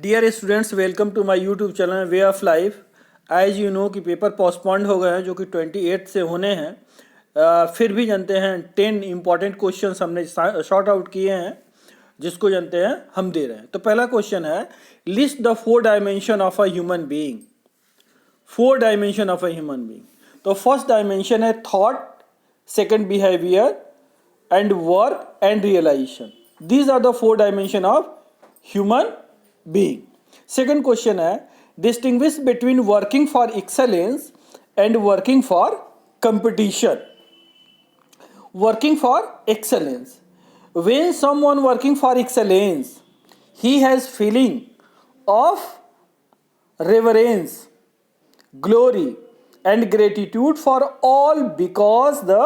Dear students, welcome to my YouTube channel way of life. As you know कि paper postponed हो गए हैं जो कि 28 से होने हैं। फिर भी जानते हैं 10 इंपॉर्टेंट क्वेश्चन हमने शॉर्ट आउट किए हैं, जिसको जानते हैं हम दे रहे हैं। तो पहला क्वेश्चन है, list the 4 dimension of a human being. 4 dimension of a human being. तो फर्स्ट डायमेंशन है thought, second behaviour and work and realisation. These are the 4 dimension of human being. Second question है, distinguish between working for excellence and working for competition. Working for excellence. When someone working for excellence, he has feeling of reverence, glory and gratitude for all because the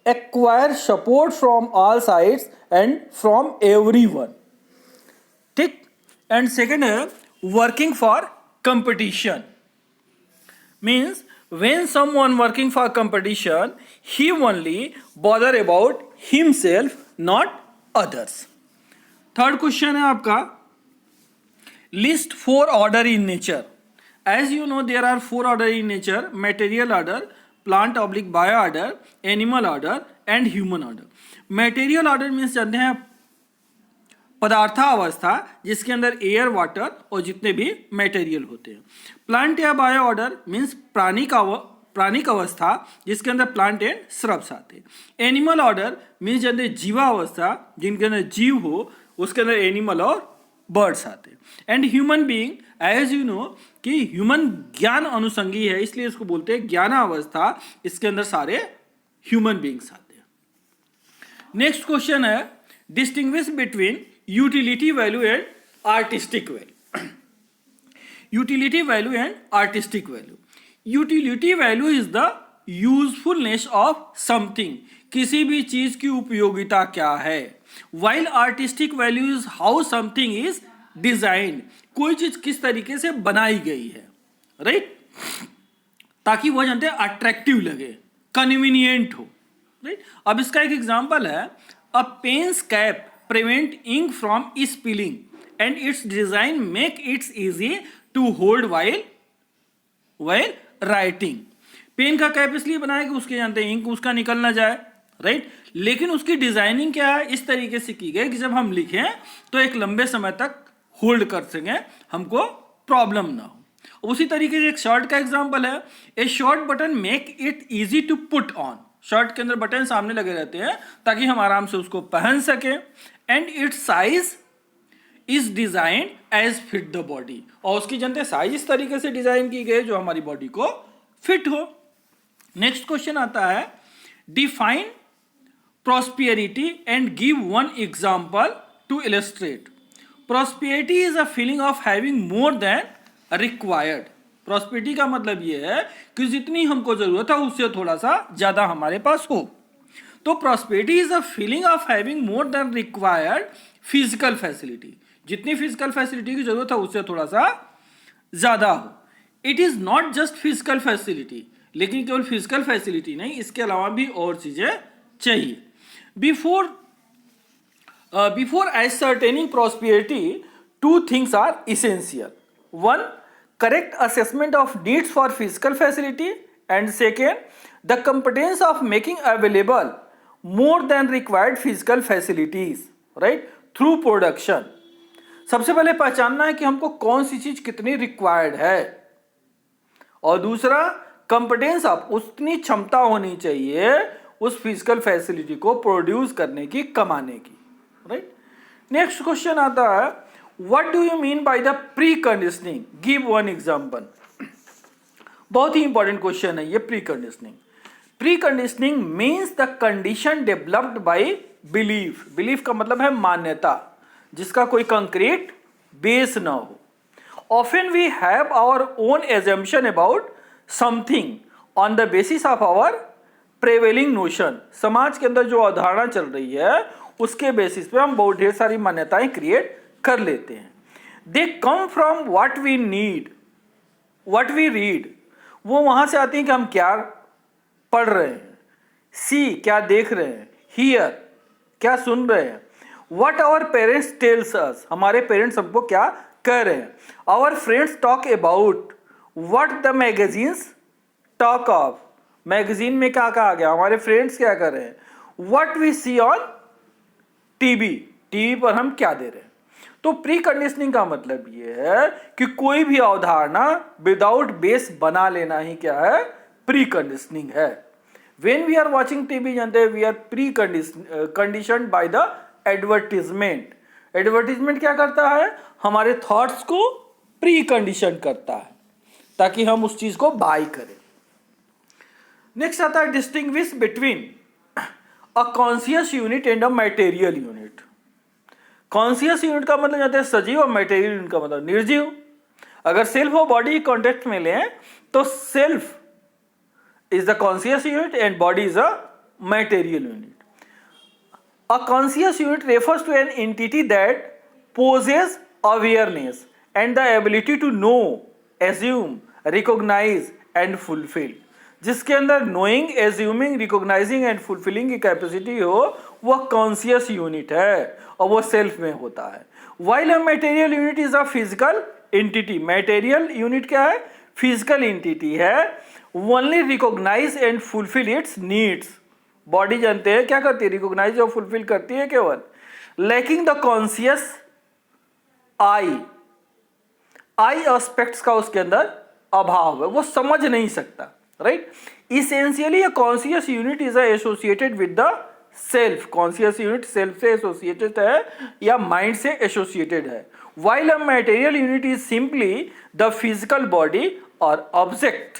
acquire support from all sides and from everyone. ठीक। And second है working for competition. Means when someone working for competition, he only bother about himself, not others. Third question है आपका, list 4 order in nature. As you know, there are 4 order in nature: material order, plant / bio order, animal order and human order. Material order means जानते हैं पदार्थावस्था, जिसके अंदर air, water और जितने भी material होते हैं। प्लांट या बायो ऑर्डर मीन्स प्राणिक अवस्था, जिसके अंदर प्लांट एंड श्रब्स आते हैं। एनिमल ऑर्डर मीन्स जनरल जीवावस्था, जिनके अंदर जीव हो, उसके अंदर एनिमल और बर्ड्स आते हैं। And human being, as you know कि ह्यूमन ज्ञान अनुसंगी है, इसलिए इसको बोलते हैं ज्ञानावस्था, इसके अंदर सारे ह्यूमन बीइंग्स आते हैं। नेक्स्ट क्वेश्चन है, distinguish between utility value and artistic value. Utility value and artistic value. Utility value is the usefulness of something. किसी भी चीज की उपयोगिता क्या है। While artistic value is how something is designed. कोई चीज किस तरीके से बनाई गई है, राइट, ताकि वह जानते हैं अट्रैक्टिव लगे, कन्वीनियंट हो, राइट। अब इसका एक एग्जांपल है, a pen's cap prevent ink from spilling and its design make it easy to hold while writing. Pen का कैप इसलिए बनाया कि उसके जानते हैं इंक उसका निकल ना जाए, राइट। लेकिन उसकी डिजाइनिंग क्या है, इस तरीके से की गई कि जब हम लिखें तो एक लंबे समय तक होल्ड कर सकें, हमको प्रॉब्लम ना हो। उसी तरीके से एक शर्ट का एग्जांपल है, a short button make it easy to put on. Shirt के अंदर बटन सामने लगे रहते हैं ताकि हम आराम से उसको पहन सके। And its size is design as fit the body, और उसकी जनते साइज इस तरीके से डिजाइन की गई जो हमारी बॉडी को फिट हो। नेक्स्ट क्वेश्चन आता है, define prosperity and give one example to illustrate. Prosperity is a feeling of having more than required. Prosperity का मतलब यह है कि जितनी हमको जरूरत है उससे थोड़ा सा ज्यादा हमारे पास हो। तो prosperity is a feeling of having more than required physical facility. जितनी फिजिकल फैसिलिटी की जरूरत है उससे थोड़ा सा ज्यादा हो। It is not just physical facility, लेकिन केवल फिजिकल फैसिलिटी नहीं, इसके अलावा भी और चीजें चाहिए। Before ascertaining prosperity, 2 things are essential. 1, correct assessment of needs for physical facility, and second, the competence of making available more than required physical facilities, right, through production. सबसे पहले पहचानना है कि हमको कौन सी चीज कितनी रिक्वायर्ड है, और दूसरा कंपिटेंस ऑफ, उतनी क्षमता होनी चाहिए उस फिजिकल फैसिलिटी को प्रोड्यूस करने की, कमाने की, राइट। नेक्स्ट क्वेश्चन आता है, what do you mean by the pre conditioning, give one example. बहुत ही इंपॉर्टेंट क्वेश्चन है ये pre conditioning. Pre conditioning means the condition developed by belief. Belief का मतलब है मान्यता, जिसका कोई कंक्रीट बेस ना हो। Often we have our own assumption about something on the basis of our prevailing notion. समाज के अंदर जो अवधारणा चल रही है उसके बेसिस पे हम बहुत ढेर सारी मान्यताएं क्रिएट कर लेते हैं। They come from what we need, what we read. वो वहां से आती हैं कि हम क्या पढ़ रहे हैं, सी क्या देख रहे हैं, हियर क्या सुन रहे हैं, what our parents tells us, हमारे पेरेंट्स हमको क्या कह रहे हैं। Our friends talk about what the magazines talk of. Magazine में क्या कहा गया, हमारे फ्रेंड्स क्या कर रहे हैं, what we see on TV, TV पर हम क्या दे रहे हैं। तो प्री कंडीशनिंग का मतलब ये है कि कोई भी अवधारणा विदाउट बेस बना लेना ही क्या है, प्री कंडीशनिंग है। When we are watching TV, जानते हैं we are pre conditioned by the advertisement. Advertisement क्या करता है, हमारे थॉट्स को प्री कंडीशन करता है ताकि हम उस चीज को बाय करें। नेक्स्ट आता है distinguish between a conscious unit and a material unit. Conscious unit का मतलब जानते हैं सजीव, और मटेरियल यूनिट का मतलब निर्जीव। अगर सेल्फ और बॉडी कॉन्टेक्ट में लें तो self is the conscious unit and body is a material unit. A conscious unit refers to an entity that possesses awareness and the ability to know, assume, recognize and fulfill. जिसके अंदर knowing, assuming, recognizing and fulfilling की capacity हो, वह conscious unit है और वह self में होता है। While a material unit is a physical entity, material unit क्या है, फिजिकल एंटिटी है, only recognise and fulfil its needs. Body जानते हैं क्या करती है, रिकॉग्नाइज और फुलफिल करती है केवल। Lacking the conscious I aspects का उसके अंदर अभाव है, वो समझ नहीं सकता, right. Essentially conscious unit is associated with the self. Conscious unit self से एसोसिएटेड है या माइंड से एसोसिएटेड है। while a material unit is simply the physical body or object.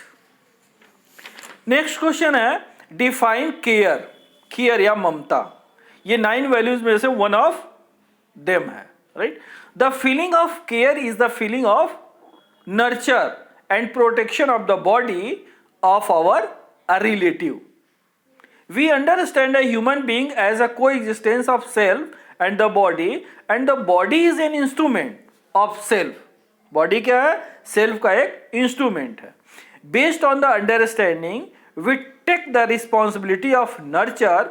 Next question है डिफाइन केयर। केयर या ममता, ये 9 values में से वन ऑफ देम है, right. The feeling of care is the feeling of nurture and protection of the body of our relative. We understand a human being as a coexistence of self and the body is an instrument of self. Body क्या है, self का एक instrument है। Based on the understanding, we take the responsibility of nurture,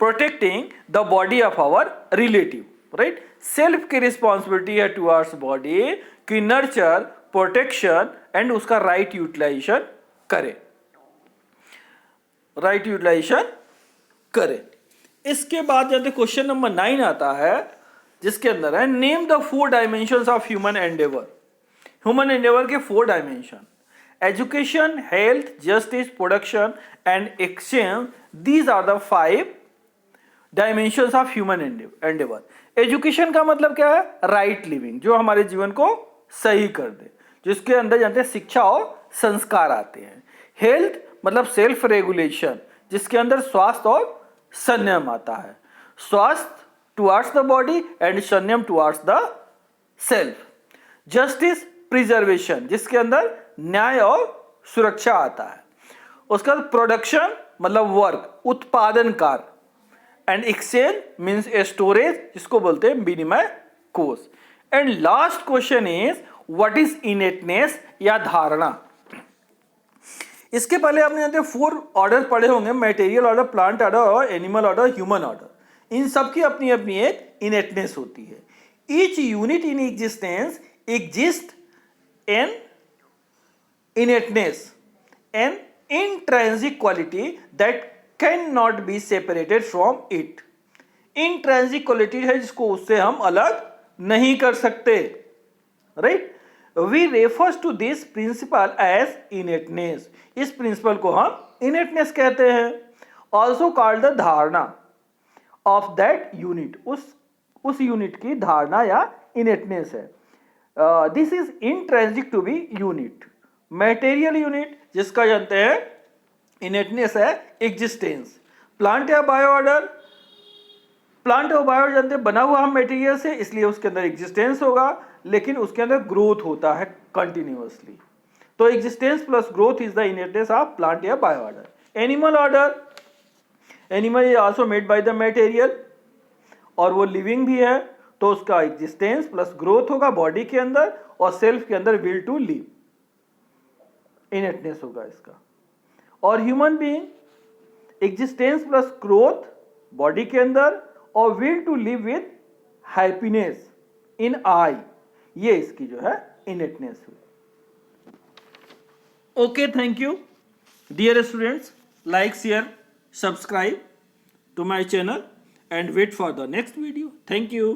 protecting the body of our relative, right? Self की responsibility है towards body कि nurture, protection and उसका right utilization करे, राइट यूटिलाइजेशन करें। इसके बाद जब क्वेश्चन नंबर 9 आता है जिसके अंदर है name the 4 dimensions of human endeavour. Human endeavour के 4 dimension, education, health, justice, production and exchange, these are the 5 dimensions of human endeavour. Education का मतलब क्या है, राइट लिविंग, जो हमारे जीवन को सही कर दे, जिसके अंदर जानते हैं शिक्षा और संस्कार आते हैं। हेल्थ मतलब सेल्फ रेगुलेशन, जिसके अंदर स्वास्थ्य और संयम आता है। स्वास्थ्य टुवर्ड्स द बॉडी एंड संयम towards the self. Justice preservation, जिसके अंदर न्याय और सुरक्षा आता है। उसके बाद प्रोडक्शन मतलब वर्क, उत्पादन कार्य। एंड एक्सचेंज मीन्स स्टोरेज, जिसको बोलते हैं विनिमय कोष। And last question is what is innateness या धारणा। इसके पहले आपने जानते हैं 4 ऑर्डर पढ़े होंगे, मटेरियल ऑर्डर, प्लांट ऑर्डर और एनिमल ऑर्डर, ह्यूमन ऑर्डर। इन सब की अपनी अपनी एक इनेटनेस होती है। Each unit in existence exist an innateness, an intrinsic quality that can not be separated from it. Intrinsic quality है जिसको उससे हम अलग नहीं कर सकते, right. We refers to this principle as innateness. इस प्रिंसिपल को हम इनेटनेस कहते हैं। ऑल्सो कॉल्ड द धारणा ऑफ दैट यूनिट, उस यूनिट की धारणा या इनेटनेस है। This is intrinsic to be unit. Material unit जिसका जानते हैं इनेटनेस है एग्जिस्टेंस। प्लांट या बायो ऑर्डर, प्लांट और बायो जानते हैं बना हुआ हम मटेरियल से, इसलिए उसके अंदर एग्जिस्टेंस होगा, लेकिन उसके अंदर ग्रोथ होता है कंटिन्यूअसली। तो existence plus growth is the innateness of plant या bio order. Animal order, animal is also made by the material और वो लिविंग भी है, तो उसका एग्जिस्टेंस प्लस ग्रोथ होगा बॉडी के अंदर और सेल्फ के अंदर विल टू लिव, इनेटनेस होगा इसका। और human being existence plus growth body के अंदर और will to live with happiness, in I, ये इसकी जो है इनेटनेस हुई। Okay, thank you dear students, like share subscribe to my channel and wait for the next video. Thank you.